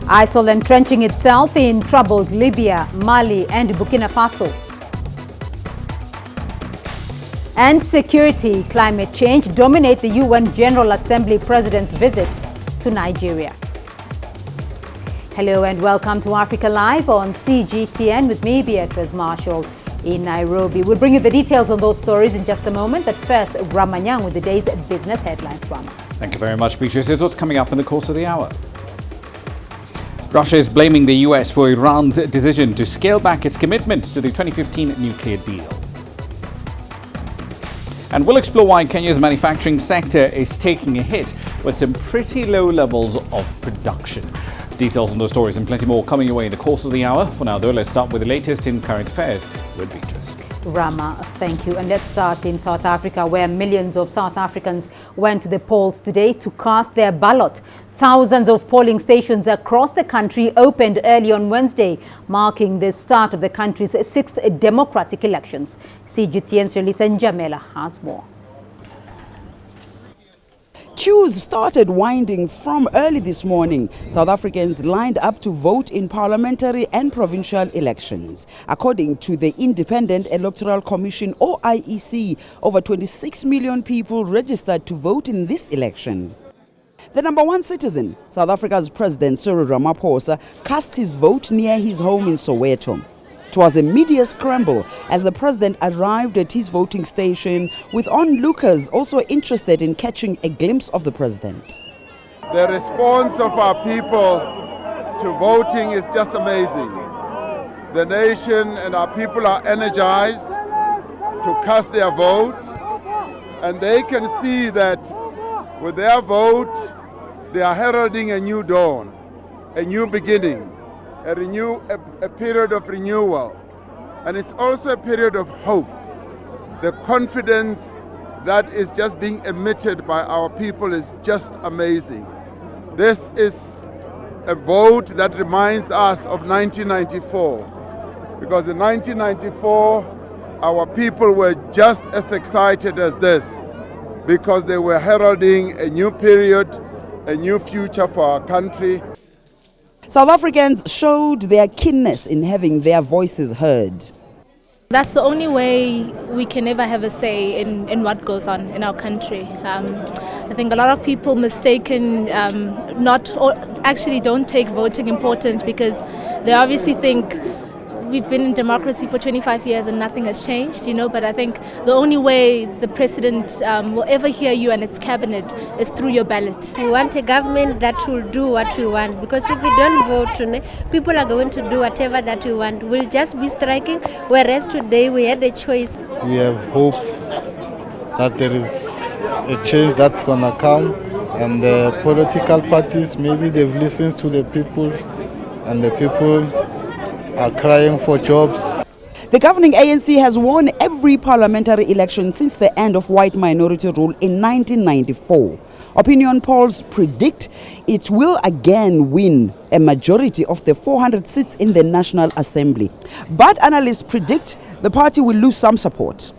ISIL entrenching itself in troubled Libya, Mali and Burkina Faso. And security, climate change dominate the UN General Assembly President's visit to Nigeria. Hello and welcome to Africa Live on CGTN with me, Beatrice Marshall in Nairobi. We'll bring you the details on those stories in just a moment, but first, Ramanyang with the day's business headlines. Rama. Thank you very much, Beatrice. Here's what's coming up in the course of the hour. Russia is blaming the US for Iran's decision to scale back its commitment to the 2015 nuclear deal. And we'll explore why Kenya's manufacturing sector is taking a hit with some pretty low levels of production. Details on those stories and plenty more coming your way in the course of the hour. For now, though, let's start with the latest in current affairs with Beatrice. Rama, thank you. And let's start in South Africa, where millions of South Africans went to the polls today to cast their ballot. Thousands of polling stations across the country opened early on Wednesday, marking the start of the country's sixth democratic elections. CGTN's Jelisa Njamela has more. Queues started winding from early this morning. South Africans lined up to vote in parliamentary and provincial elections. According to the Independent Electoral Commission, or IEC, over 26 million people registered to vote in this election. The number one citizen, South Africa's President Cyril Ramaphosa, cast his vote near his home in Soweto. It was a media scramble as the president arrived at his voting station, with onlookers also interested in catching a glimpse of the president. The response of our people to voting is just amazing. The nation and our people are energized to cast their vote, and they can see that with their vote, they are heralding a new dawn, a new beginning. A period of renewal, and it's also a period of hope. The confidence that is just being emitted by our people is just amazing. This is a vote that reminds us of 1994, because in 1994 our people were just as excited as this, because they were heralding a new period, a new future for our country. South Africans showed their keenness in having their voices heard. That's the only way we can ever have a say in what goes on in our country. I think a lot of people actually don't take voting important because they obviously think we've been in democracy for 25 years and nothing has changed, but I think the only way the president will ever hear you and its cabinet is through your ballot. We want a government that will do what we want, because if we don't vote, people are going to do whatever that we want. We'll just be striking, whereas today we had a choice. We have hope that there is a change that's going to come, and the political parties, maybe they've listened to the people, and the people are crying for jobs. The governing ANC has won every parliamentary election since the end of white minority rule in 1994. Opinion polls predict it will again win a majority of the 400 seats in the National Assembly. But analysts predict the party will lose some support.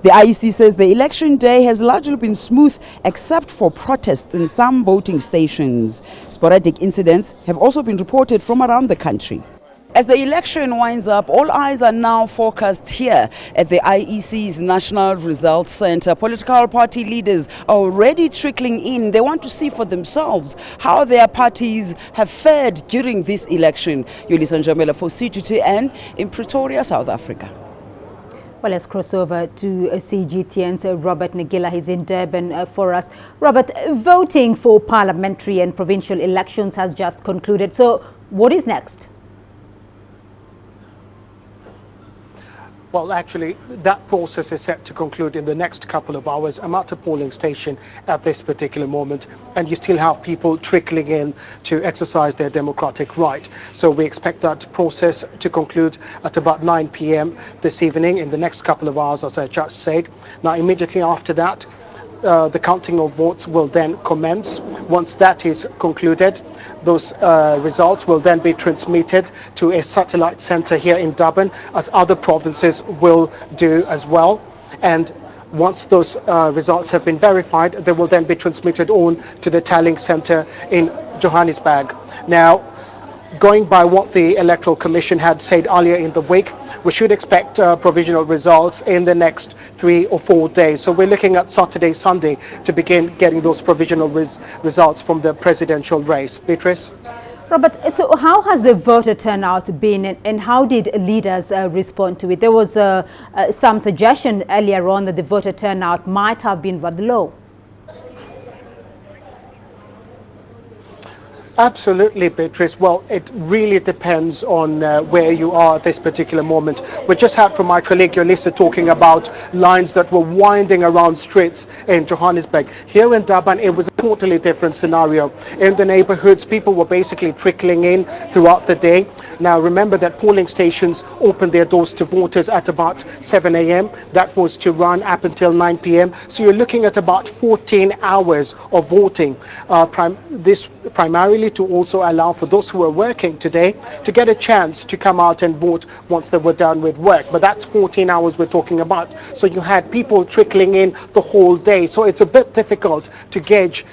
The IEC says the election day has largely been smooth except for protests in some voting stations. Sporadic incidents have also been reported from around the country. As the election winds up, all eyes are now focused here at the IEC's National Results Center. Political party leaders are already trickling in. They want to see for themselves how their parties have fared during this election. Jelisa Njamela for CGTN in Pretoria, South Africa. Well, let's cross over to CGTN's Robert Nagila. He's in Durban for us. Robert, voting for parliamentary and provincial elections has just concluded. So what is next? Well, actually, that process is set to conclude in the next couple of hours. I'm at a polling station at this particular moment, and you still have people trickling in to exercise their democratic right. So we expect that process to conclude at about 9 p.m. this evening, in the next couple of hours, as I just said. Now, immediately after that, the counting of votes will then commence. Once that is concluded, those results will then be transmitted to a satellite center here in Durban, as other provinces will do as well. And once those results have been verified, they will then be transmitted on to the tallying center in Johannesburg. Now, going by what the Electoral Commission had said earlier in the week, we should expect provisional results in the next 3 or 4 days. So we're looking at Saturday, Sunday to begin getting those provisional results from the presidential race. Beatrice? Robert, so how has the voter turnout been, and how did leaders respond to it? There was some suggestion earlier on that the voter turnout might have been rather low. Absolutely, Beatrice. Well, it really depends on where you are at this particular moment. We just had from my colleague Yolisa talking about lines that were winding around streets in Johannesburg. Here in Durban, it was a totally different scenario. In the neighborhoods, people were basically trickling in throughout the day. Now, remember that polling stations opened their doors to voters at about 7 a.m. That was to run up until 9 p.m. So you're looking at about 14 hours of voting. This primarily to also allow for those who are working today to get a chance to come out and vote once they were done with work. But that's 14 hours we're talking about. So you had people trickling in the whole day. So it's a bit difficult to gauge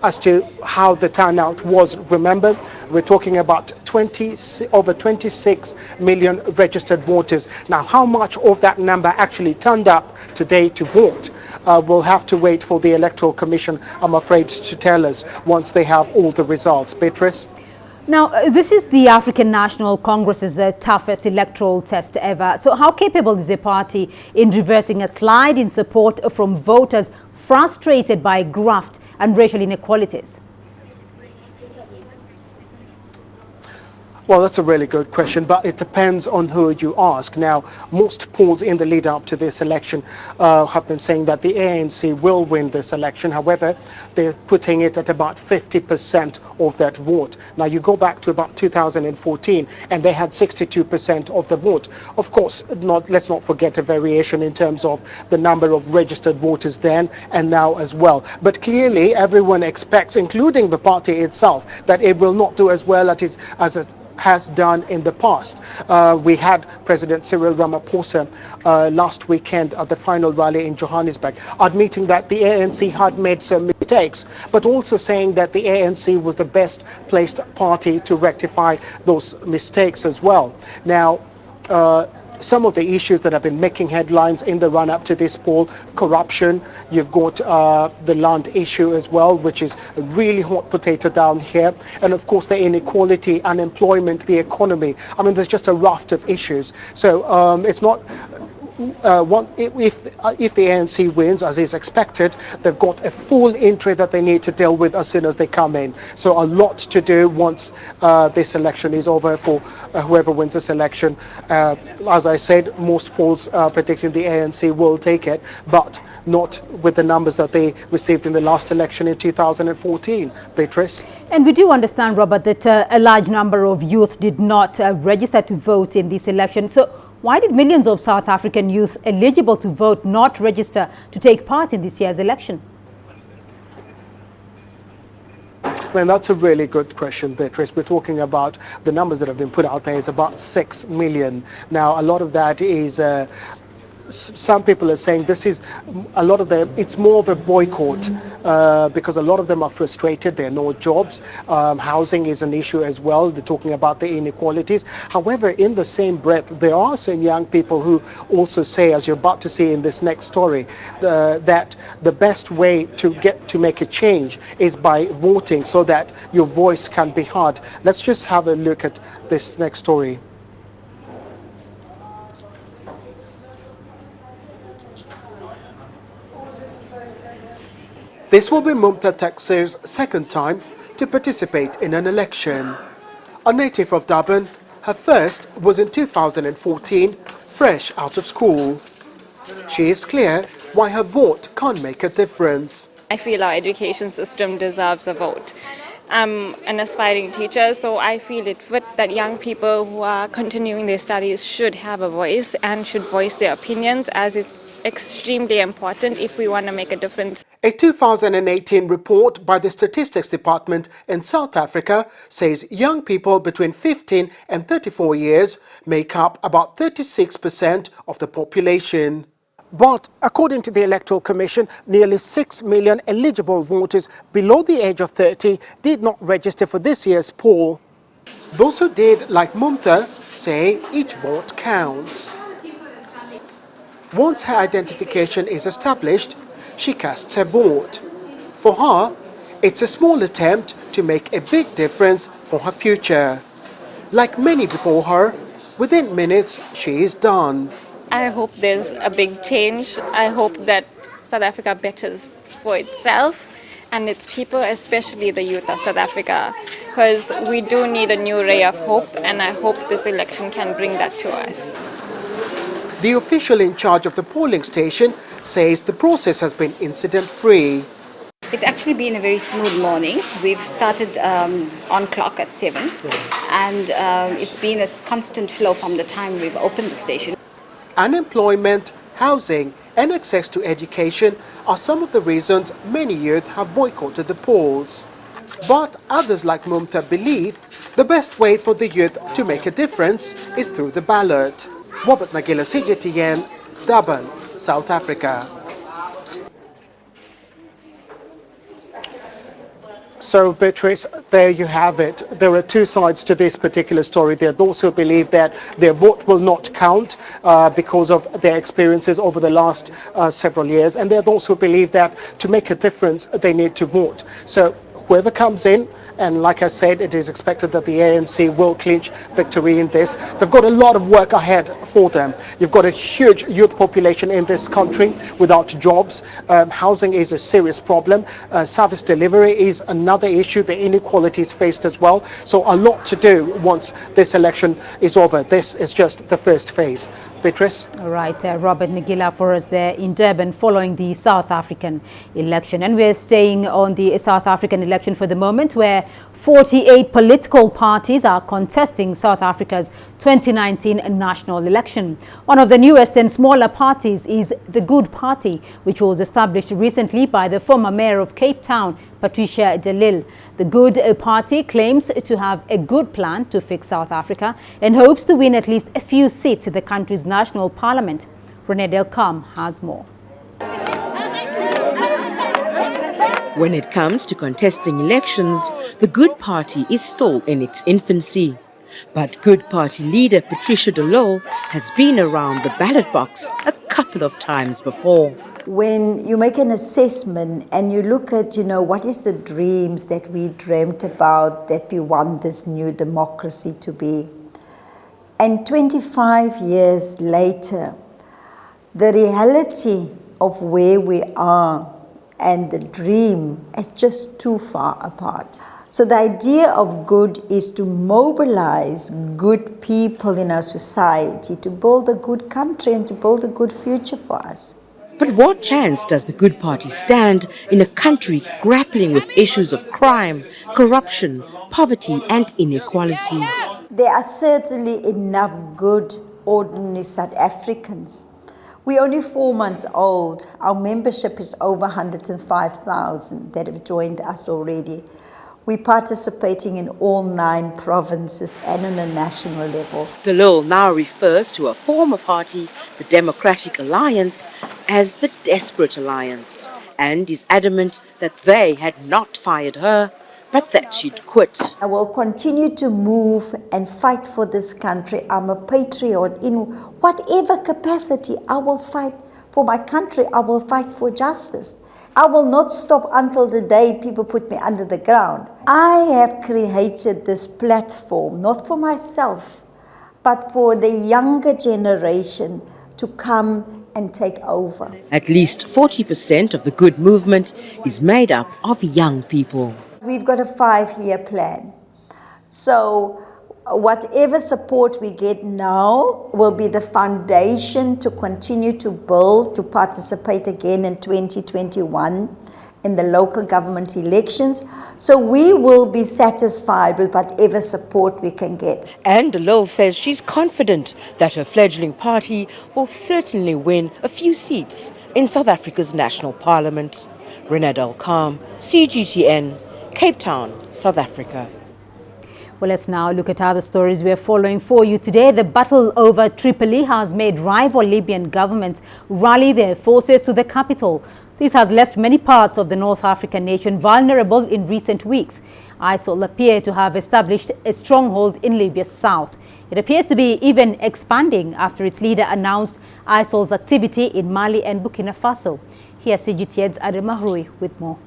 as to how the turnout was. Remember, we're talking about over 26 million registered voters. Now, how much of that number actually turned up today to vote? We'll have to wait for the Electoral Commission, I'm afraid, to tell us once they have all the results. Beatrice? Now, this is the African National Congress's toughest electoral test ever. So how capable is the party in reversing a slide in support from voters frustrated by graft and racial inequalities? Well, that's a really good question, but it depends on who you ask. Now, most polls in the lead up to this election have been saying that the ANC will win this election. However, they're putting it at about 50% of that vote. Now, you go back to about 2014, and they had 62% of the vote. Of course, let's not forget a variation in terms of the number of registered voters then and now as well. But clearly, everyone expects, including the party itself, that it will not do as well as it has done in the past. We had President Cyril Ramaphosa last weekend at the final rally in Johannesburg, admitting that the ANC had made some mistakes, but also saying that the ANC was the best placed party to rectify those mistakes as well. Now, some of the issues that have been making headlines in the run-up to this poll: corruption, you've got the land issue as well, which is a really hot potato down here, and of course the inequality, unemployment, the economy. I mean, there's just a raft of issues. So it's not... if the ANC wins, as is expected, they've got a full entry that they need to deal with as soon as they come in. So a lot to do once this election is over for whoever wins this election. As I said, most polls are predicting the ANC will take it, but not with the numbers that they received in the last election in 2014. Beatrice? And we do understand, Robert, that a large number of youth did not register to vote in this election. So why did millions of South African youth eligible to vote not register to take part in this year's election? Well, that's a really good question, Beatrice. We're talking about the numbers that have been put out there is about 6 million. Now, a lot of that is... some people are saying this is a lot of them, it's more of a boycott because a lot of them are frustrated. There are no jobs. Housing is an issue as well. They're talking about the inequalities. However, in the same breath, there are some young people who also say, as you're about to see in this next story, that the best way to make a change is by voting so that your voice can be heard. Let's just have a look at this next story. This will be Mumta Taksir's second time to participate in an election. A native of Durban, her first was in 2014, fresh out of school. She is clear why her vote can make a difference. I feel our education system deserves a vote. I'm an aspiring teacher, so I feel it fit that young people who are continuing their studies should have a voice and should voice their opinions, as it's extremely important if we want to make a difference. A 2018 report by the Statistics Department in South Africa says young people between 15 and 34 years make up about 36% of the population. But according to the Electoral Commission, nearly 6 million eligible voters below the age of 30 did not register for this year's poll. Those who did, like Mumta, say each vote counts. Once her identification is established, she casts her vote. For her, it's a small attempt to make a big difference for her future. Like many before her, within minutes she is done. I hope there's a big change. I hope that South Africa betters for itself and its people, especially the youth of South Africa, because we do need a new ray of hope, and I hope this election can bring that to us. The official in charge of the polling station says the process has been incident-free. It's actually been a very smooth morning. We've started on clock at 7, and it's been a constant flow from the time we've opened the station. Unemployment, housing and access to education are some of the reasons many youth have boycotted the polls. But others like Mumta believe the best way for the youth to make a difference is through the ballot. Robert Nagila, CGTN, Durban, South Africa. So, Beatrice, there you have it. There are two sides to this particular story. There are those who believe that their vote will not count because of their experiences over the last several years. And there are those who believe that to make a difference, they need to vote. So whoever comes in, and like I said, it is expected that the ANC will clinch victory in this. They've got a lot of work ahead for them. You've got a huge youth population in this country without jobs. Housing is a serious problem. Service delivery is another issue. The inequalities faced as well. So a lot to do once this election is over. This is just the first phase. Beatrice? All right, Robert Nagila for us there in Durban following the South African election. And we're staying on the South African election for the moment, where 48 political parties are contesting South Africa's 2019 national election. One of the newest and smaller parties is the Good Party, which was established recently by the former mayor of Cape Town, Patricia de Lille. The Good Party claims to have a good plan to fix South Africa and hopes to win at least a few seats in the country's national parliament. Renee Delcam has more. When it comes to contesting elections, the Good Party is still in its infancy. But Good Party leader Patricia de Lille has been around the ballot box a couple of times before. When you make an assessment and you look at, what is the dreams that we dreamt about, that we want this new democracy to be. And 25 years later, the reality of where we are and the dream is just too far apart. So the idea of good is to mobilize good people in our society to build a good country and to build a good future for us. But what chance does the Good Party stand in a country grappling with issues of crime, corruption, poverty and inequality? There are certainly enough good, ordinary South Africans. We're only 4 months old. Our membership is over 105,000 that have joined us already. We're participating in all 9 provinces and on a national level. De Lille now refers to a former party, the Democratic Alliance, as the Desperate Alliance, and is adamant that they had not fired her, but that she'd quit. I will continue to move and fight for this country. I'm a patriot. In whatever capacity, I will fight for my country. I will fight for justice. I will not stop until the day people put me under the ground. I have created this platform, not for myself, but for the younger generation to come and take over. At least 40% of the Good movement is made up of young people. We've got a 5-year plan. So whatever support we get now will be the foundation to continue to build, to participate again in 2021 in the local government elections. So we will be satisfied with whatever support we can get. And de Lille says she's confident that her fledgling party will certainly win a few seats in South Africa's national parliament. Renee Delcam, CGTN, Cape Town, South Africa. Well, let's now look at other stories we're following for you today. The battle over Tripoli has made rival Libyan governments rally their forces to the capital. This has left many parts of the North African nation vulnerable in recent weeks. ISIL appear to have established a stronghold in Libya's south. It appears to be even expanding after its leader announced ISIL's activity in Mali and Burkina Faso. Here's CGTN's Adel Mahroui with more.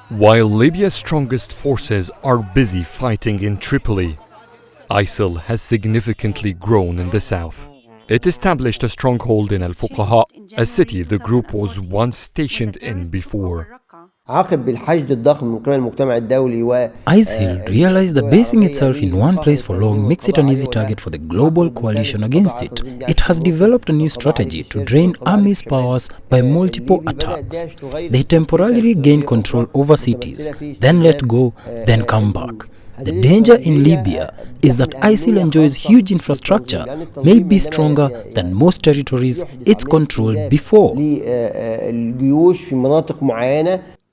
While Libya's strongest forces are busy fighting in Tripoli, ISIL has significantly grown in the south. It established a stronghold in Al-Fuqaha, a city the group was once stationed in before. ISIL realized that basing itself in one place for long makes it an easy target for the global coalition against it. It has developed a new strategy to drain armies' powers by multiple attacks. They temporarily gain control over cities, then let go, then come back. The danger in Libya is that ISIL enjoys huge infrastructure, maybe stronger than most territories it's controlled before.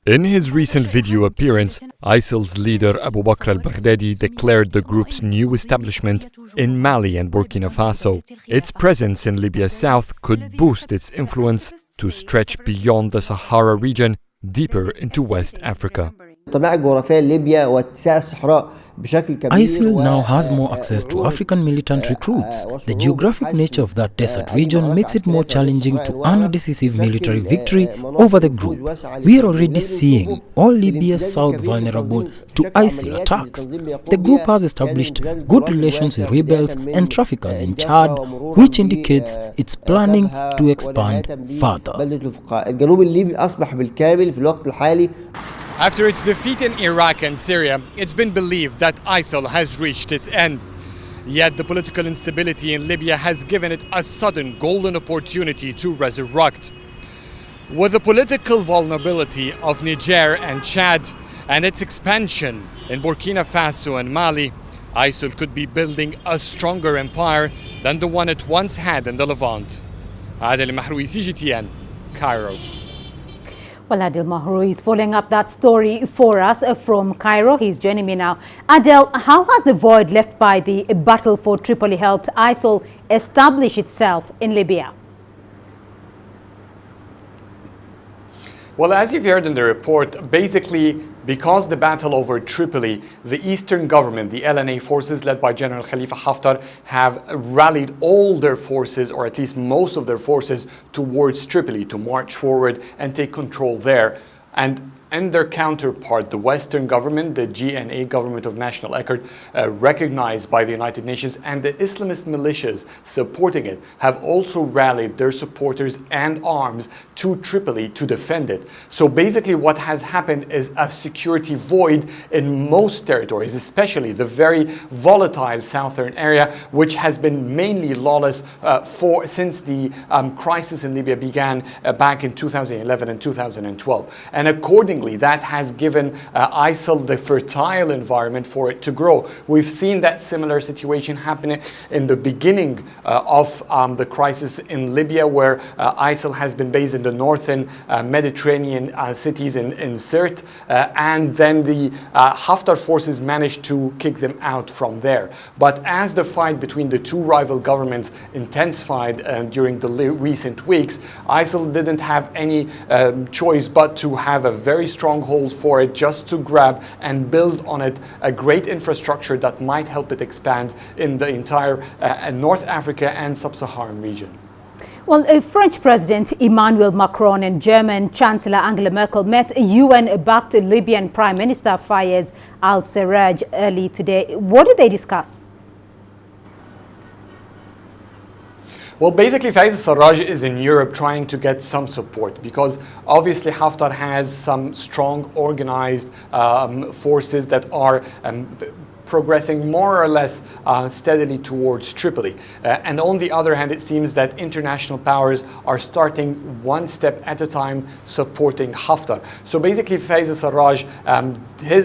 In his recent video appearance, ISIL's leader Abu Bakr al-Baghdadi declared the group's new establishment in Mali and Burkina Faso. Its presence in Libya's south could boost its influence to stretch beyond the Sahara region deeper into West Africa. ISIL now has more access to African militant recruits. The geographic nature of that desert region makes it more challenging to earn a decisive military victory over the group. We are already seeing all Libya's south vulnerable to ISIL attacks. The group has established good relations with rebels and traffickers in Chad, which indicates it's planning to expand further. After its defeat in Iraq and Syria, it's been believed that ISIL has reached its end. Yet the political instability in Libya has given it a sudden golden opportunity to resurrect. With the political vulnerability of Niger and Chad and its expansion in Burkina Faso and Mali, ISIL could be building a stronger empire than the one it once had in the Levant. Adel Mahroui, CGTN, Cairo. Well, Adel Mahroui is following up that story for us from Cairo. He's joining me now. Adel, how has the void left by the battle for Tripoli helped ISIL establish itself in Libya? Well, as you've heard in the report, basically, because the battle over Tripoli, the eastern government, the LNA forces led by General Khalifa Haftar, have rallied all their forces, or at least most of their forces, towards Tripoli to march forward and take control there. And their counterpart, the Western government, the GNA government of national accord, recognized by the United Nations, and the Islamist militias supporting it, have also rallied their supporters and arms to Tripoli to defend it. So basically what has happened is a security void in most territories, especially the very volatile southern area, which has been mainly lawless since the crisis in Libya began back in 2011 and 2012. And accordingly, that has given ISIL the fertile environment for it to grow. We've seen that similar situation happening in the beginning of the crisis in Libya, where ISIL has been based in the northern Mediterranean cities in Sirte, and then the Haftar forces managed to kick them out from there. But as the fight between the two rival governments intensified during the recent weeks, ISIL didn't have any choice but to have a very stronghold for it, just to grab and build on it a great infrastructure that might help it expand in the entire North Africa and sub-Saharan region. Well, French President Emmanuel Macron and German Chancellor Angela Merkel met UN-backed Libyan Prime Minister Fayez al-Sarraj early today. What did they discuss? Well, basically, Fayez al-Sarraj is in Europe trying to get some support, because obviously Haftar has some strong organized forces that are progressing more or less steadily towards Tripoli. And on the other hand, it seems that international powers are starting one step at a time supporting Haftar. So basically, Fayez al-Sarraj,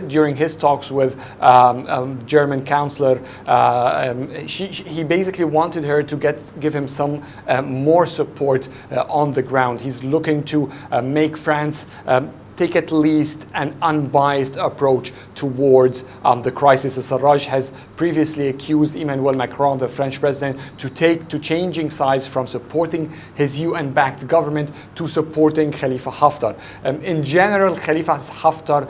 during his talks with German Chancellor, he basically wanted her to give him some more support on the ground. He's looking to make France take at least an unbiased approach towards the crisis. Sarraj has previously accused Emmanuel Macron, the French president, to changing sides from supporting his UN-backed government to supporting Khalifa Haftar. In general, Khalifa Haftar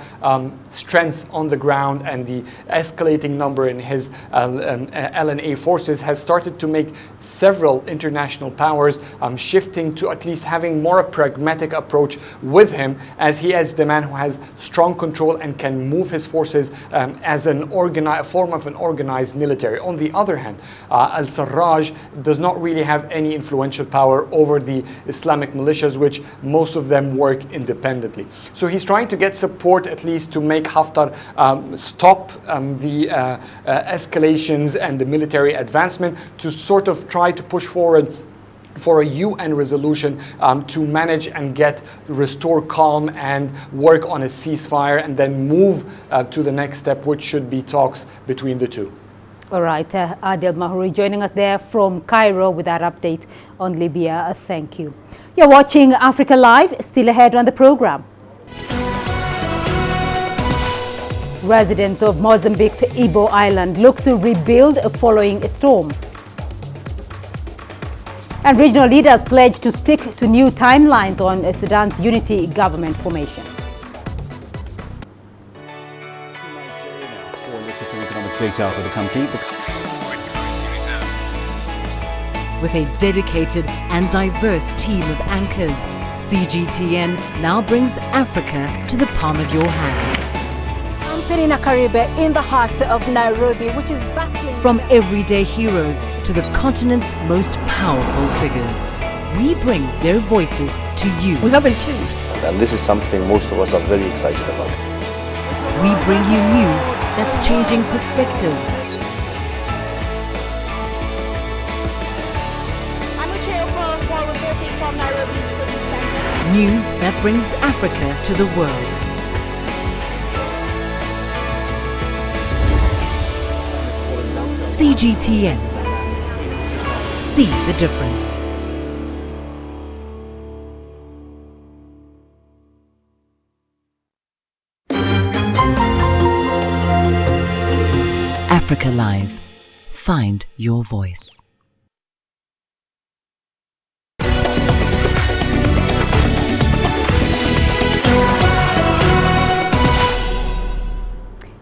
strength on the ground and the escalating number in his LNA forces has started to make several international powers shifting to at least having more a pragmatic approach with him, as he is the man who has strong control and can move his forces as a form of an organized military. On the other hand, al-Sarraj does not really have any influential power over the Islamic militias, which most of them work independently. So he's trying to get support at least to make Haftar stop the escalations and the military advancement, to sort of try to push forward for a UN resolution to manage and restore calm and work on a ceasefire, and then move to the next step, which should be talks between the two. All right, Adel Mahmouri joining us there from Cairo with that update on Libya. Thank you. You're watching Africa Live. Still ahead on the program. Residents of Mozambique's Ibo Island look to rebuild following a storm. And regional leaders pledge to stick to new timelines on Sudan's unity government formation. For lucrative economic data out of the country, the country's foreign currency reserves. With a dedicated and diverse team of anchors, CGTN now brings Africa to the palm of your hand. I'm Penina Karibe in the heart of Nairobi, which is bustling. From everyday heroes to the continent's most powerful figures, we bring their voices to you. We haven't changed. And this is something most of us are very excited about. We bring you news that's changing perspectives. I'm reporting from Nairobi City Center. News that brings Africa to the world. CGTN. See the difference. Africa Live. Find your voice.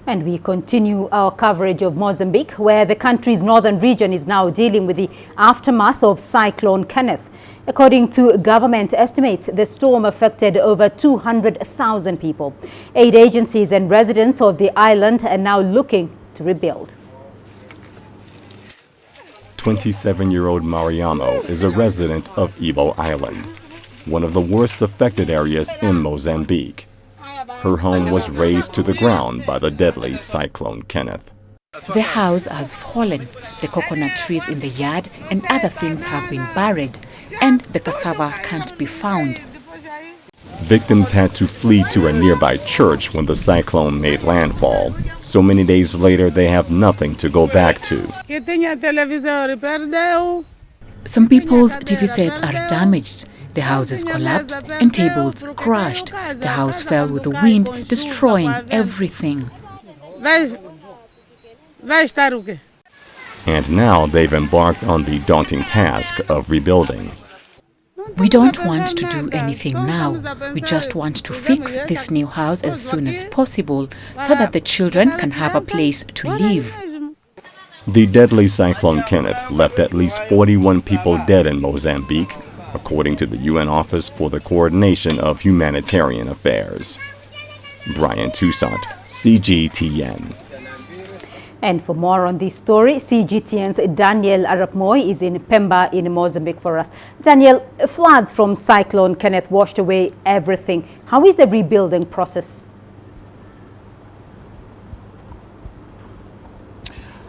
And we continue our coverage of Mozambique, where the country's northern region is now dealing with the aftermath of Cyclone Kenneth. According to government estimates, the storm affected over 200,000 people. Aid agencies and residents of the island are now looking to rebuild. 27-year-old Mariamo is a resident of Ibo Island, one of the worst affected areas in Mozambique. Her home was razed to the ground by the deadly Cyclone Kenneth. The house has fallen, the coconut trees in the yard and other things have been buried, and the cassava can't be found. Victims had to flee to a nearby church when the cyclone made landfall. So many days later, they have nothing to go back to. Some people's TV sets are damaged. The houses collapsed and tables crashed. The house fell with the wind, destroying everything. And now they've embarked on the daunting task of rebuilding. We don't want to do anything now. We just want to fix this new house as soon as possible so that the children can have a place to live. The deadly Cyclone Kenneth left at least 41 people dead in Mozambique, according to the UN Office for the Coordination of Humanitarian Affairs. Brian Toussaint, CGTN. And for more on this story, CGTN's Daniel Arapmoy is in Pemba in Mozambique for us. Daniel, floods from Cyclone Kenneth washed away everything. How is the rebuilding process?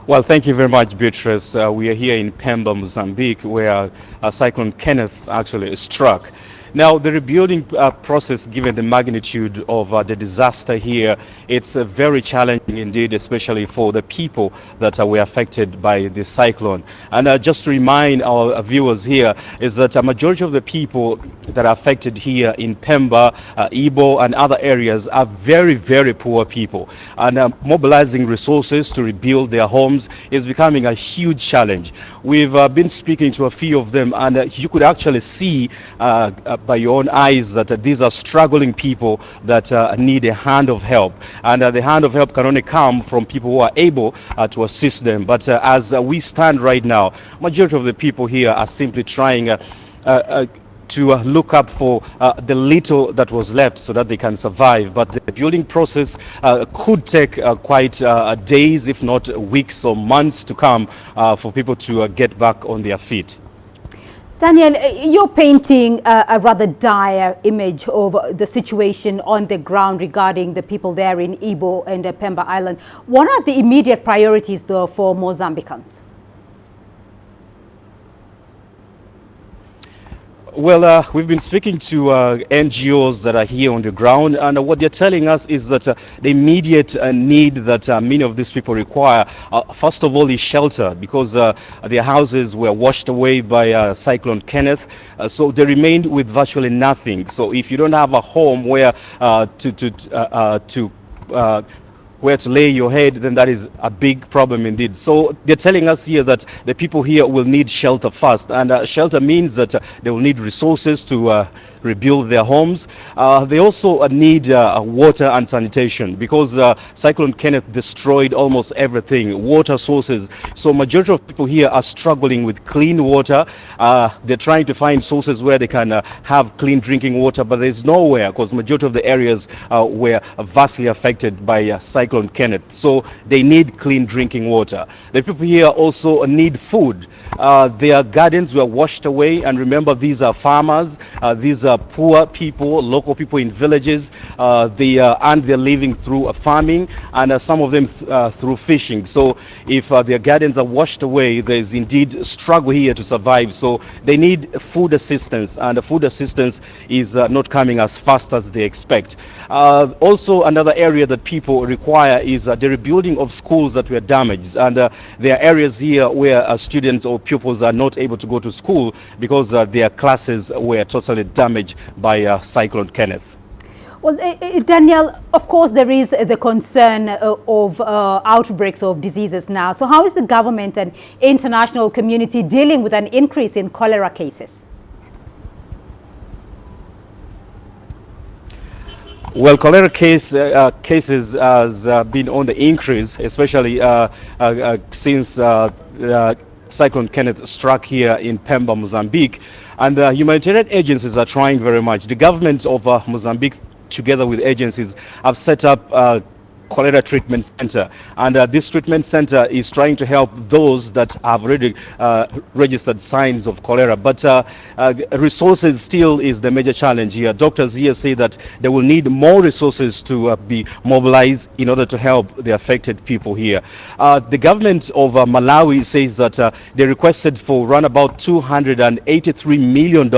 Well, thank you very much, Beatrice. We are here in Pemba, Mozambique, where Cyclone Kenneth actually struck. Now, the rebuilding process, given the magnitude of the disaster here, it's very challenging indeed, especially for the people that were affected by the cyclone. And just to remind our viewers here is that a majority of the people that are affected here in Pemba, Ibo and other areas are very, very poor people. And mobilizing resources to rebuild their homes is becoming a huge challenge. We've been speaking to a few of them, and you could actually see by your own eyes that these are struggling people that need a hand of help, and the hand of help can only come from people who are able to assist them. But as we stand right now, majority of the people here are simply trying to look up for the little that was left so that they can survive. But the building process could take quite days, if not weeks or months to come for people to get back on their feet. Daniel, you're painting a rather dire image of the situation on the ground regarding the people there in Ibo and Pemba Island. What are the immediate priorities, though, for Mozambicans? Well, we've been speaking to NGOs that are here on the ground, and what they're telling us is that the immediate need that many of these people require, first of all, is shelter, because their houses were washed away by Cyclone Kenneth, so they remained with virtually nothing. So if you don't have a home where where to lay your head, then that is a big problem indeed. So they're telling us here that the people here will need shelter first, and shelter means that they will need resources to rebuild their homes. They also need water and sanitation, because Cyclone Kenneth destroyed almost everything, water sources. So majority of people here are struggling with clean water. They're trying to find sources where they can have clean drinking water, but there's nowhere, because majority of the areas were vastly affected by Cyclone Kenneth. So they need clean drinking water. The people here also need food. Their gardens were washed away, and remember, these are farmers, these are poor people, local people in villages. They earn their living through farming, and some of them through fishing. So if their gardens are washed away, there's indeed struggle here to survive. So they need food assistance, and the food assistance is not coming as fast as they expect. Also, another area that people require is the rebuilding of schools that were damaged, and there are areas here where students or pupils are not able to go to school because their classes were totally damaged by Cyclone Kenneth. Well, Daniel, of course there is the concern of outbreaks of diseases now. So how is the government and international community dealing with an increase in cholera cases? Well, cholera cases has been on the increase, especially since Cyclone Kenneth struck here in Pemba, Mozambique. And humanitarian agencies are trying very much. The government of Mozambique, together with agencies, have set up cholera treatment center, and this treatment center is trying to help those that have already registered signs of cholera, but resources still is the major challenge here. Doctors here say that they will need more resources to be mobilized in order to help the affected people here. The government of Malawi says that they requested for around about $283 million.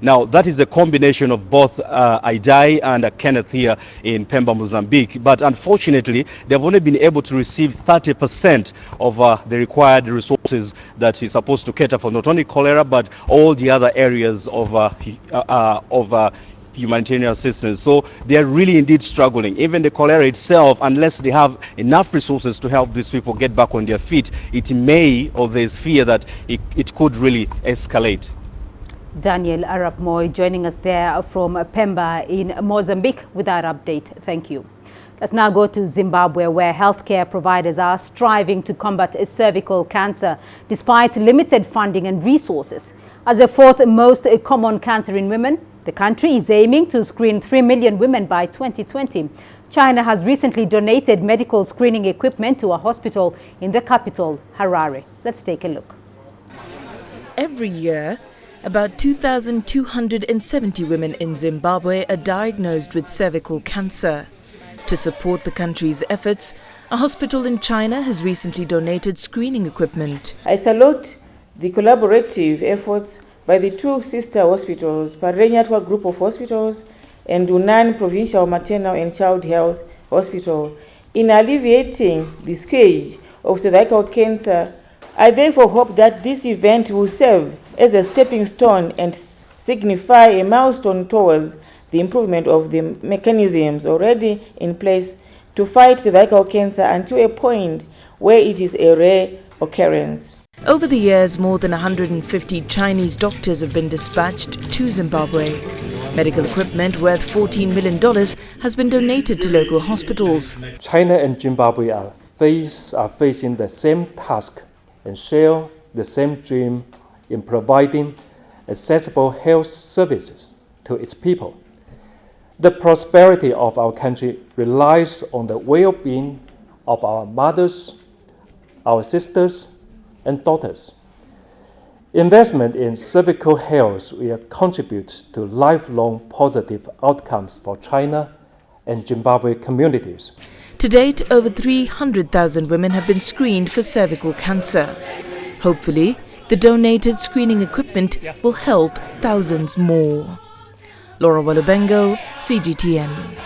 Now that is a combination of both Idai and Kenneth here in Pemba, Mozambique, but unfortunately they've only been able to receive 30% of the required resources that is supposed to cater for not only cholera but all the other areas of humanitarian assistance. So they are really indeed struggling. Even the cholera itself, unless they have enough resources to help these people get back on their feet, it may, or there's fear that it could really escalate. Daniel Arap Moy joining us there from Pemba in Mozambique with that update. Thank you. Let's now go to Zimbabwe, where healthcare providers are striving to combat cervical cancer despite limited funding and resources. As the fourth most common cancer in women, the country is aiming to screen 3 million women by 2020. China has recently donated medical screening equipment to a hospital in the capital, Harare. Let's take a look. Every year, about 2,270 women in Zimbabwe are diagnosed with cervical cancer. To support the country's efforts, a hospital in China has recently donated screening equipment. I salute the collaborative efforts by the two sister hospitals, Parenyatwa Group of Hospitals and Unan Provincial Maternal and Child Health Hospital, in alleviating the scourge of cervical cancer. I therefore hope that this event will serve as a stepping stone and signify a milestone towards the improvement of the mechanisms already in place to fight cervical cancer until a point where it is a rare occurrence. Over the years, more than 150 Chinese doctors have been dispatched to Zimbabwe. Medical equipment worth $14 million has been donated to local hospitals. China and Zimbabwe are facing the same task and share the same dream in providing accessible health services to its people. The prosperity of our country relies on the well-being of our mothers, our sisters, and daughters. Investment in cervical health will contribute to lifelong positive outcomes for China and Zimbabwe communities. To date, over 300,000 women have been screened for cervical cancer. Hopefully, the donated screening equipment will help thousands more. Laura Walubengo, CGTN.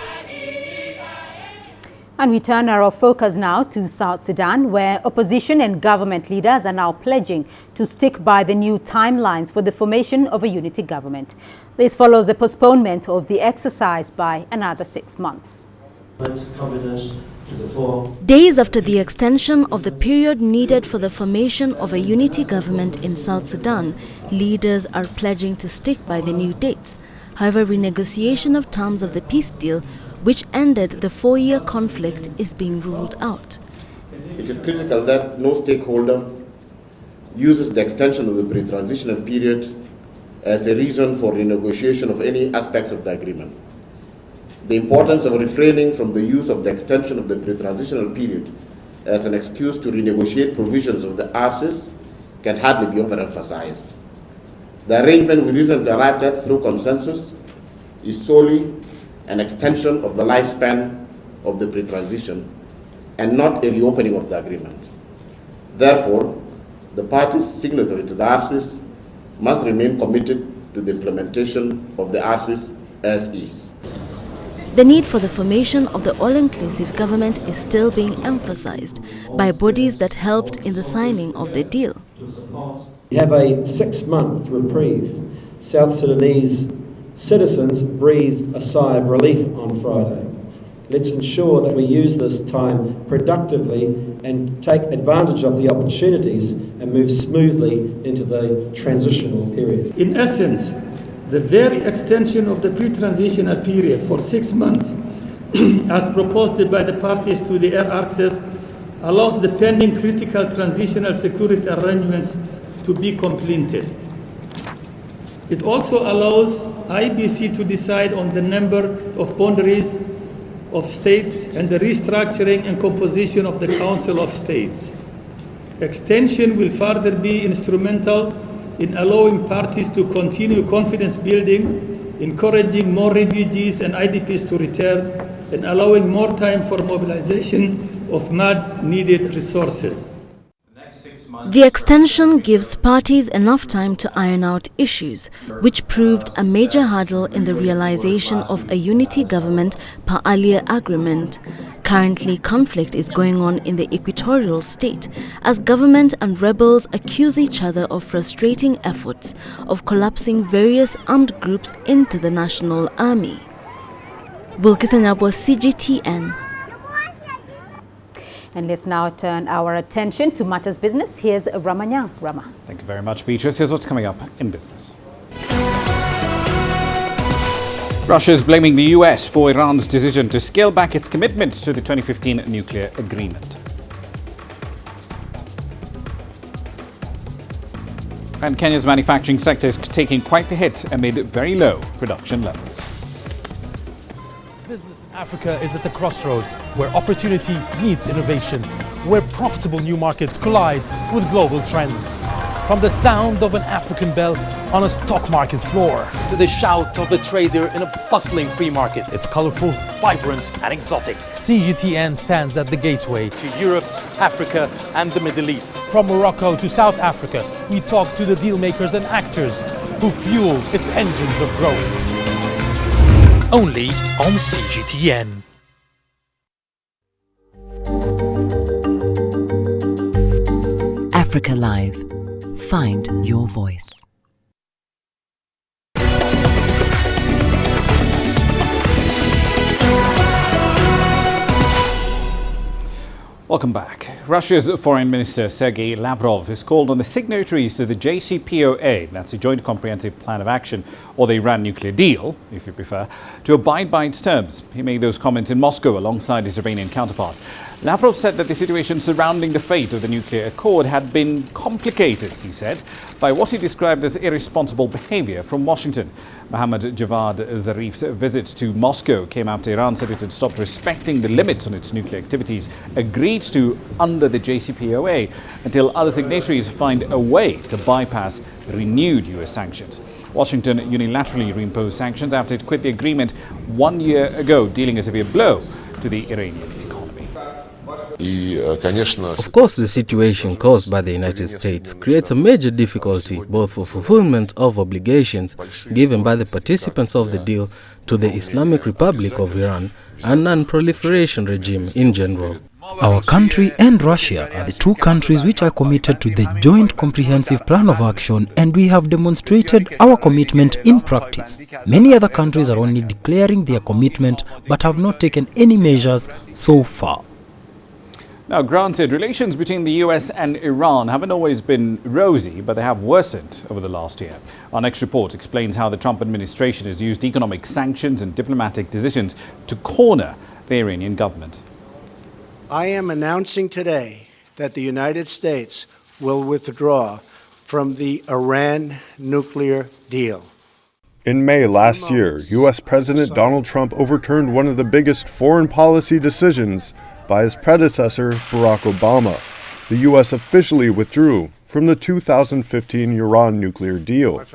And we turn our focus now to South Sudan, where opposition and government leaders are now pledging to stick by the new timelines for the formation of a unity government. This follows the postponement of the exercise by another 6 months. Days after the extension of the period needed for the formation of a unity government in South Sudan, leaders are pledging to stick by the new dates. However, renegotiation of terms of the peace deal, which ended the 4-year conflict, is being ruled out. It is critical that no stakeholder uses the extension of the pre-transitional period as a reason for renegotiation of any aspects of the agreement. The importance of refraining from the use of the extension of the pre-transitional period as an excuse to renegotiate provisions of the RCs can hardly be overemphasized. The arrangement we recently arrived at through consensus is solely an extension of the lifespan of the pre-transition and not a reopening of the agreement. Therefore, the parties signatory to the RCs must remain committed to the implementation of the RCs as is. The need for the formation of the all-inclusive government is still being emphasized by bodies that helped in the signing of the deal. We have a 6-month reprieve. South Sudanese citizens breathed a sigh of relief on Friday. Let's ensure that we use this time productively and take advantage of the opportunities and move smoothly into the transitional period. In essence, the very extension of the pre-transitional period for 6 months, as proposed by the parties to the air access, allows the pending critical transitional security arrangements to be completed. It also allows IBC to decide on the number of boundaries of states and the restructuring and composition of the Council of States. Extension will further be instrumental in allowing parties to continue confidence building, encouraging more refugees and IDPs to return, and allowing more time for mobilization of much-needed resources. The extension gives parties enough time to iron out issues, which proved a major hurdle in the realization of a unity government per earlier agreement. Currently, conflict is going on in the equatorial state as government and rebels accuse each other of frustrating efforts of collapsing various armed groups into the national army. Bulkisanyabo, CGTN. And let's now turn our attention to matters business. Here's Ramanyang. Rama. Thank you very much, Beatrice. Here's what's coming up in business. Russia is blaming the US for Iran's decision to scale back its commitment to the 2015 nuclear agreement. And Kenya's manufacturing sector is taking quite the hit amid very low production levels. Business in Africa is at the crossroads where opportunity meets innovation, where profitable new markets collide with global trends. From the sound of an African bell on a stock market's floor to the shout of a trader in a bustling free market, it's colorful, vibrant, and exotic. CGTN stands at the gateway to Europe, Africa, and the Middle East. From Morocco to South Africa, we talk to the deal makers and actors who fuel its engines of growth. Only on CGTN. Africa Live. Find your voice. Welcome back. Russia's Foreign Minister Sergei Lavrov has called on the signatories to the JCPOA, that's the Joint Comprehensive Plan of Action, or the Iran nuclear deal, if you prefer, to abide by its terms. He made those comments in Moscow alongside his Iranian counterpart. Lavrov said that the situation surrounding the fate of the nuclear accord had been complicated, he said, by what he described as irresponsible behavior from Washington. Mohammad Javad Zarif's visit to Moscow came after Iran said it had stopped respecting the limits on its nuclear activities agreed to under the JCPOA until other signatories find a way to bypass renewed US sanctions. Washington unilaterally reimposed sanctions after it quit the agreement 1 year ago, dealing a severe blow to the Iranian economy. Of course, the situation caused by the United States creates a major difficulty both for fulfillment of obligations given by the participants of the deal to the Islamic Republic of Iran and non-proliferation regime in general. Our country and Russia are the two countries which are committed to the Joint Comprehensive Plan of Action, and we have demonstrated our commitment in practice. Many other countries are only declaring their commitment but have not taken any measures so far. Now, granted, relations between the US and Iran haven't always been rosy, but they have worsened over the last year. Our next report explains how the Trump administration has used economic sanctions and diplomatic decisions to corner the Iranian government. I am announcing today that the United States will withdraw from the Iran nuclear deal. In May last year, U.S. President Donald Trump overturned one of the biggest foreign policy decisions by his predecessor, Barack Obama. The U.S. officially withdrew from the 2015 Iran nuclear deal.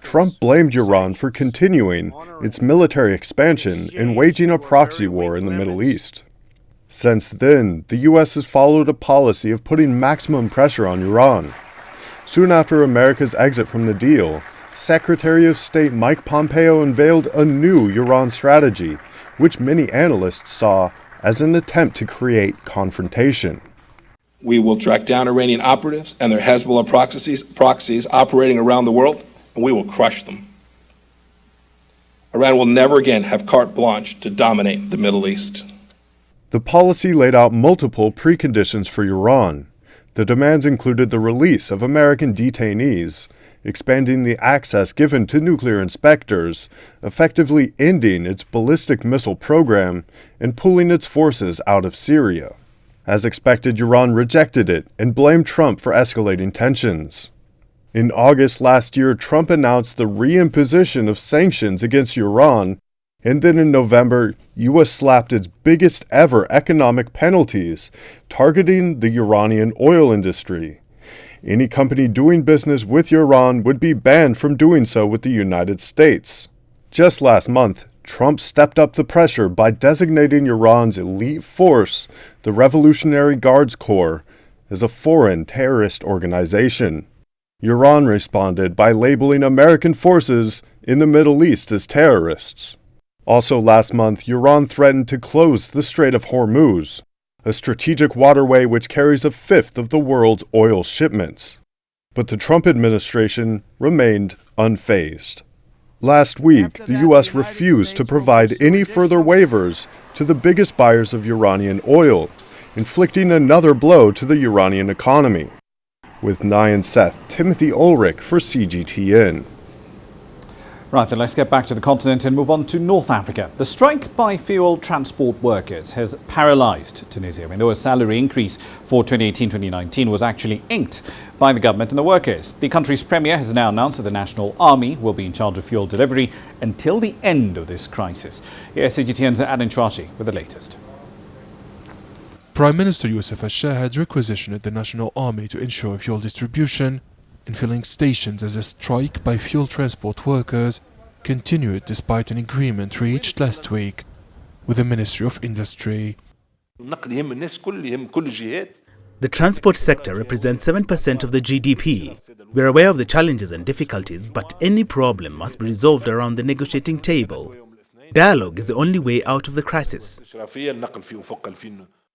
Trump blamed Iran for continuing its military expansion and waging a proxy war in the Middle East. Since then, the U.S. has followed a policy of putting maximum pressure on Iran. Soon after America's exit from the deal, Secretary of State Mike Pompeo unveiled a new Iran strategy, which many analysts saw as an attempt to create confrontation. We will track down Iranian operatives and their Hezbollah proxies operating around the world, and we will crush them. Iran will never again have carte blanche to dominate the Middle East. The policy laid out multiple preconditions for Iran. The demands included the release of American detainees, expanding the access given to nuclear inspectors, effectively ending its ballistic missile program, and pulling its forces out of Syria. As expected, Iran rejected it and blamed Trump for escalating tensions. In August last year, Trump announced the reimposition of sanctions against Iran, and then in November, U.S. slapped its biggest ever economic penalties, targeting the Iranian oil industry. Any company doing business with Iran would be banned from doing so with the United States. Just last month, Trump stepped up the pressure by designating Iran's elite force, the Revolutionary Guards Corps, as a foreign terrorist organization. Iran responded by labeling American forces in the Middle East as terrorists. Also last month, Iran threatened to close the Strait of Hormuz, a strategic waterway which carries a fifth of the world's oil shipments. But the Trump administration remained unfazed. Last week, the U.S. refused to provide any further waivers to the biggest buyers of Iranian oil, inflicting another blow to the Iranian economy. With Nye and Seth, Timothy Ulrich for CGTN. Right, then let's get back to the continent and move on to North Africa. The strike by fuel transport workers has paralysed Tunisia. Though a salary increase for 2018-2019 was actually inked by the government and the workers. The country's premier has now announced that the National Army will be in charge of fuel delivery until the end of this crisis. Here's CGTN's Adnan Chachi with the latest. Prime Minister Youssef al-Shahad requisitioned the National Army to ensure fuel distribution in filling stations as a strike by fuel transport workers continued despite an agreement reached last week with the Ministry of Industry. The transport sector represents 7% of the GDP. We're aware of the challenges and difficulties, but any problem must be resolved around the negotiating table. Dialogue is the only way out of the crisis.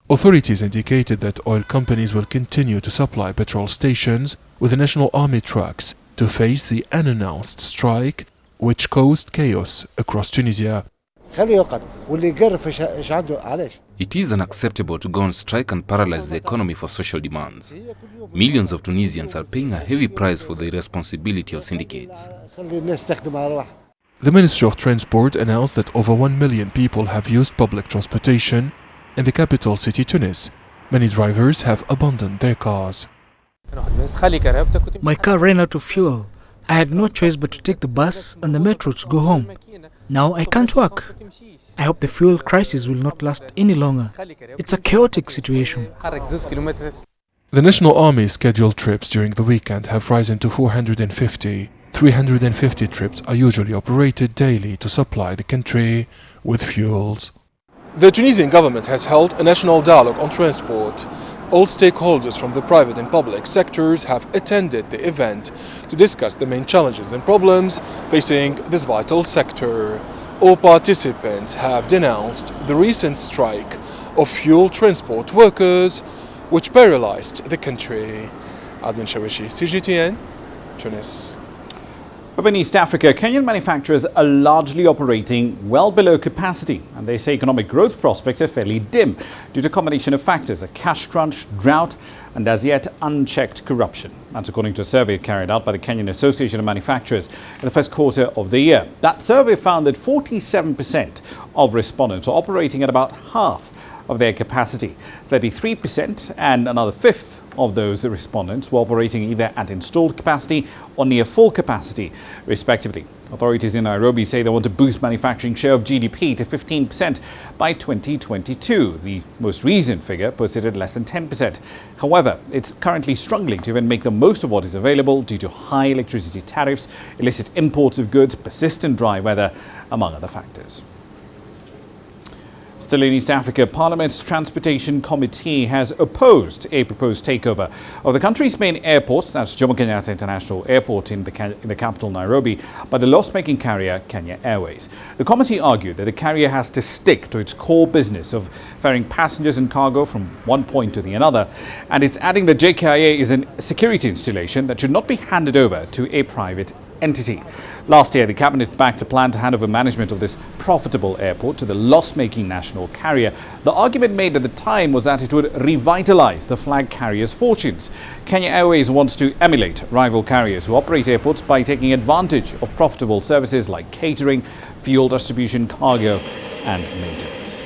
Authorities indicated that oil companies will continue to supply petrol stations with the National Army trucks to face the unannounced strike, which caused chaos across Tunisia. It is unacceptable to go on strike and paralyze the economy for social demands. Millions of Tunisians are paying a heavy price for the irresponsibility of syndicates. The Ministry of Transport announced that over 1 million people have used public transportation in the capital city Tunis. Many drivers have abandoned their cars. My car ran out of fuel. I had no choice but to take the bus and the metro to go home. Now I can't work. I hope the fuel crisis will not last any longer. It's a chaotic situation. The National Army's scheduled trips during the weekend have risen to 450. 350 trips are usually operated daily to supply the country with fuels. The Tunisian government has held a national dialogue on transport. All stakeholders from the private and public sectors have attended the event to discuss the main challenges and problems facing this vital sector. All participants have denounced the recent strike of fuel transport workers, which paralyzed the country. Adnan Shawishi, CGTN, Tunis. Up in East Africa, Kenyan manufacturers are largely operating well below capacity, and they say economic growth prospects are fairly dim due to a combination of factors: a cash crunch, drought, and as yet unchecked corruption. That's according to a survey carried out by the Kenyan Association of Manufacturers in the first quarter of the year. That survey found that 47% of respondents are operating at about half of their capacity. 33% and another fifth of those respondents were operating either at installed capacity or near full capacity, respectively. Authorities in Nairobi say they want to boost manufacturing share of GDP to 15% by 2022. The most recent figure puts it at less than 10%. However, it's currently struggling to even make the most of what is available due to high electricity tariffs, illicit imports of goods, persistent dry weather, among other factors. Still in East Africa, Parliament's Transportation Committee has opposed a proposed takeover of the country's main airports, that's Jomo Kenyatta International Airport in the capital Nairobi, by the loss-making carrier Kenya Airways. The committee argued that the carrier has to stick to its core business of ferrying passengers and cargo from one point to the another, and it's adding that JKIA is a security installation that should not be handed over to a private entity. Last year, the cabinet backed a plan to hand over management of this profitable airport to the loss-making national carrier. The argument made at the time was that it would revitalize the flag carrier's fortunes. Kenya Airways wants to emulate rival carriers who operate airports by taking advantage of profitable services like catering, fuel distribution, cargo, and maintenance.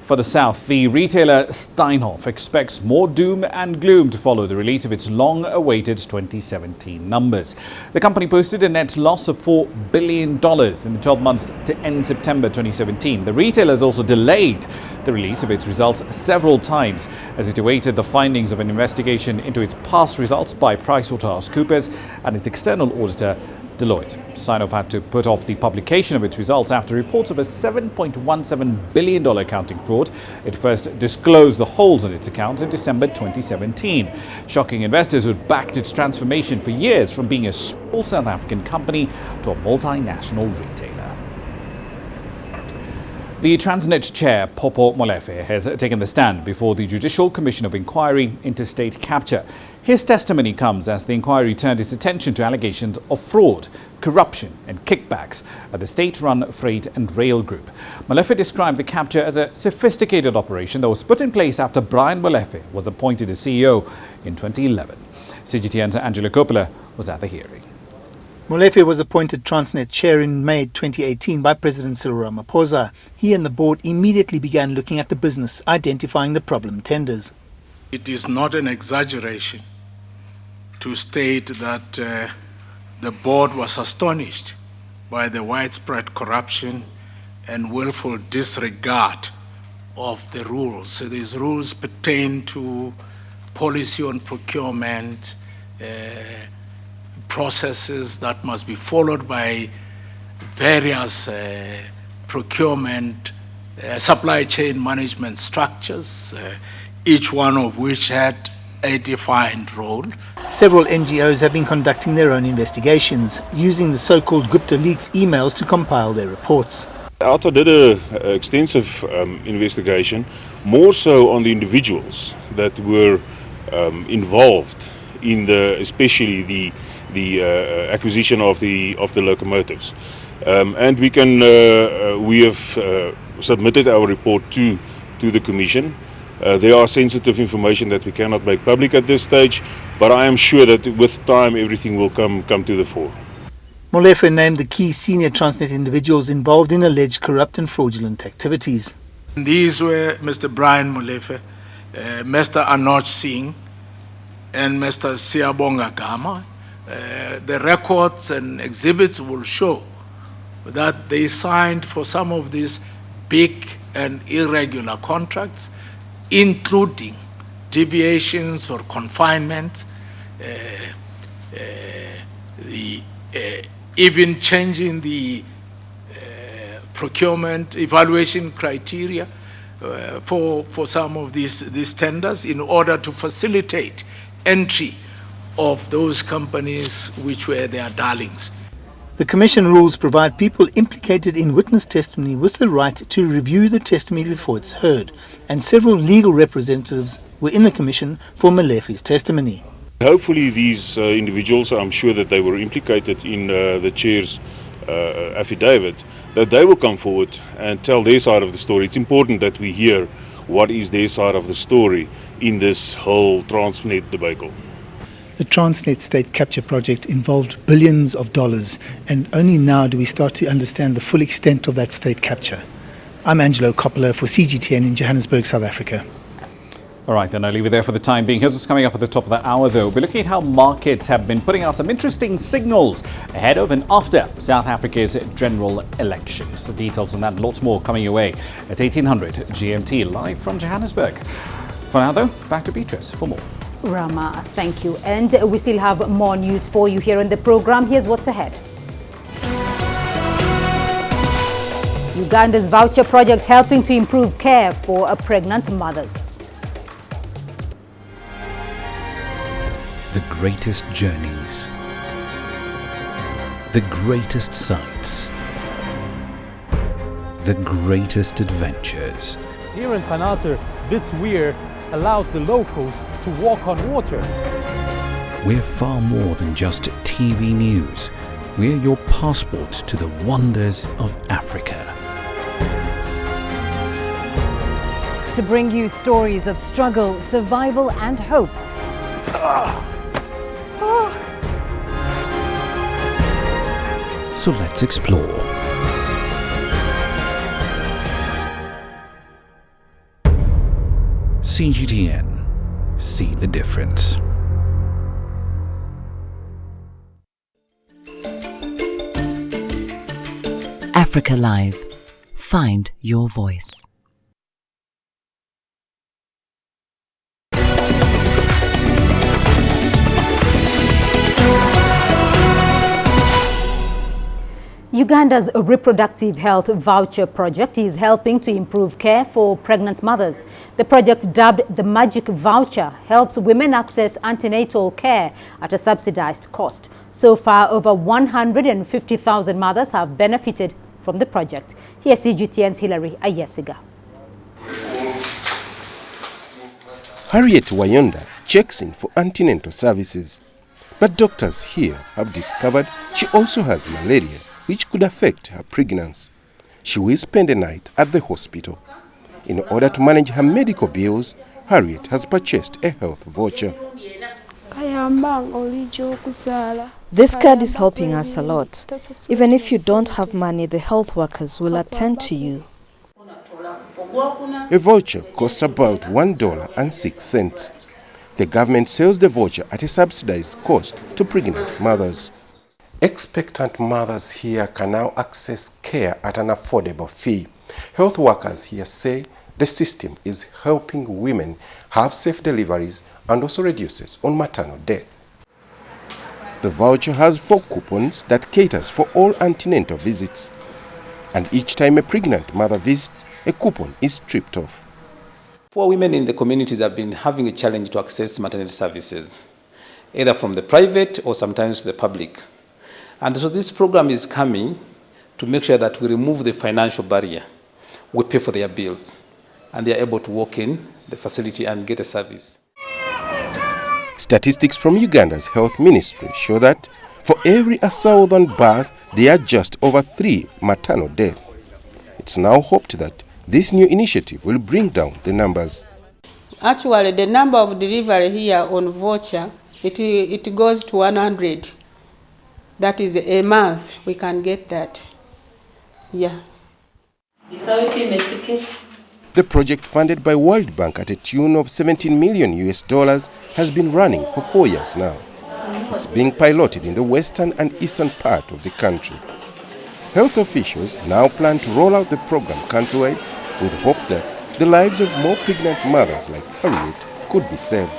For the South, the retailer Steinhoff expects more doom and gloom to follow the release of its long-awaited 2017 numbers. The company posted a net loss of $4 billion in the 12 months to end September 2017. The retailer has also delayed the release of its results several times as it awaited the findings of an investigation into its past results by PricewaterhouseCoopers and its external auditor, Deloitte. Steinhoff had to put off the publication of its results after reports of a $7.17 billion accounting fraud. It first disclosed the holes in its accounts in December 2017, shocking investors who had backed its transformation for years from being a small South African company to a multinational retailer. The Transnet chair, Popo Molefe, has taken the stand before the Judicial Commission of Inquiry into state capture. His testimony comes as the inquiry turned its attention to allegations of fraud, corruption and kickbacks at the state-run freight and rail group. Molefe described the capture as a sophisticated operation that was put in place after Brian Molefe was appointed as CEO in 2011. CGTN's Angela Coppola was at the hearing. Molefe was appointed Transnet chair in May 2018 by President Cyril Ramaphosa. He and the board immediately began looking at the business, identifying the problem tenders. It is not an exaggeration to state that the board was astonished by the widespread corruption and willful disregard of the rules. So these rules pertain to policy on procurement, processes that must be followed by various procurement, supply chain management structures, each one of which had a defined role. Several NGOs have been conducting their own investigations, using the so-called Gupta Leaks emails to compile their reports. ALTA did an extensive investigation, more so on the individuals that were involved in especially the acquisition of the locomotives, and we have submitted our report to the Commission. There are sensitive information that we cannot make public at this stage, but I am sure that with time everything will come to the fore. Molefe named the key senior Transnet individuals involved in alleged corrupt and fraudulent activities. These were Mr. Brian Molefe, Mr. Anoj Singh, and Mr. Siyabonga Gama. The records and exhibits will show that they signed for some of these big and irregular contracts, including deviations or confinement, even changing the procurement evaluation criteria for some of these tenders in order to facilitate entry of those companies which were their darlings. The Commission rules provide people implicated in witness testimony with the right to review the testimony before it's heard, and several legal representatives were in the Commission for Molefe's testimony. Hopefully these individuals, I'm sure that they were implicated in the chair's affidavit, that they will come forward and tell their side of the story. It's important that we hear what is their side of the story in this whole Transnet debacle. The Transnet state capture project involved billions of dollars, and only now do we start to understand the full extent of that state capture. I'm Angelo Coppola for CGTN in Johannesburg, South Africa. All right, then I'll leave it there for the time being. Here's what's coming up at the top of the hour, though. We're looking at how markets have been putting out some interesting signals ahead of and after South Africa's general elections. The details on that and lots more coming your way at 1800 GMT, live from Johannesburg. For now, though, back to Beatrice for more. Rama, thank you. And we still have more news for you here in the program. Here's what's ahead. Uganda's voucher project helping to improve care for pregnant mothers. The greatest journeys, the greatest sights, the greatest adventures. Here in Tunisia, this weir allows the locals to walk on water. We're far more than just TV news. We're your passport to the wonders of Africa. To bring you stories of struggle, survival and hope. So let's explore. CGTN. See the difference. Africa Live. Find your voice. Uganda's reproductive health voucher project is helping to improve care for pregnant mothers. The project, dubbed the Magic Voucher, helps women access antenatal care at a subsidized cost. So far, over 150,000 mothers have benefited from the project. Here's CGTN's Hilary Ayesiga. Harriet Wayonda checks in for antenatal services. But doctors here have discovered she also has malaria, which could affect her pregnancy. She will spend a night at the hospital. In order to manage her medical bills, Harriet has purchased a health voucher. This card is helping us a lot. Even if you don't have money, the health workers will attend to you. A voucher costs about $1.06. The government sells the voucher at a subsidized cost to pregnant mothers. Expectant mothers here can now access care at an affordable fee. Health workers here say the system is helping women have safe deliveries and also reduces on maternal death. The voucher has 4 coupons that caters for all antenatal visits. And each time a pregnant mother visits, a coupon is stripped off. Poor women in the communities have been having a challenge to access maternity services, either from the private or sometimes the public. And so this program is coming to make sure that we remove the financial barrier. We pay for their bills, and they are able to walk in the facility and get a service. Statistics from Uganda's health ministry show that for every southern birth, there are just over 3 maternal deaths. It's now hoped that this new initiative will bring down the numbers. Actually, the number of delivery here on voucher, it goes to 100. That is a month. We can get that. Yeah. The project, funded by World Bank at a tune of $17 million has been running for 4 years now. It's being piloted in the western and eastern part of the country. Health officials now plan to roll out the program countrywide with hope that the lives of more pregnant mothers like Harriet could be saved.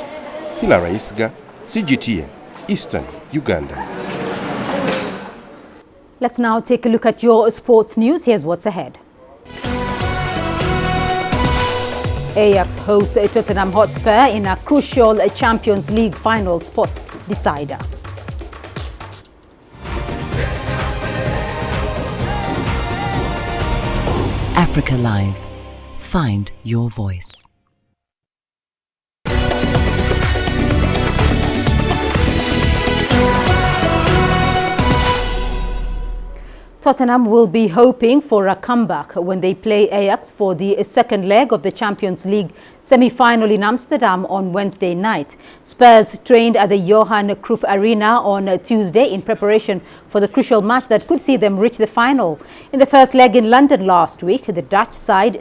Hilary Isga, CGTN, Eastern Uganda. Let's now take a look at your sports news. Here's what's ahead. Ajax hosts Tottenham Hotspur in a crucial Champions League final spot decider. Africa Live. Find your voice. Tottenham will be hoping for a comeback when they play Ajax for the second leg of the Champions League semi-final in Amsterdam on Wednesday night. Spurs trained at the Johan Cruyff Arena on Tuesday in preparation for the crucial match that could see them reach the final. In the first leg in London last week, the Dutch side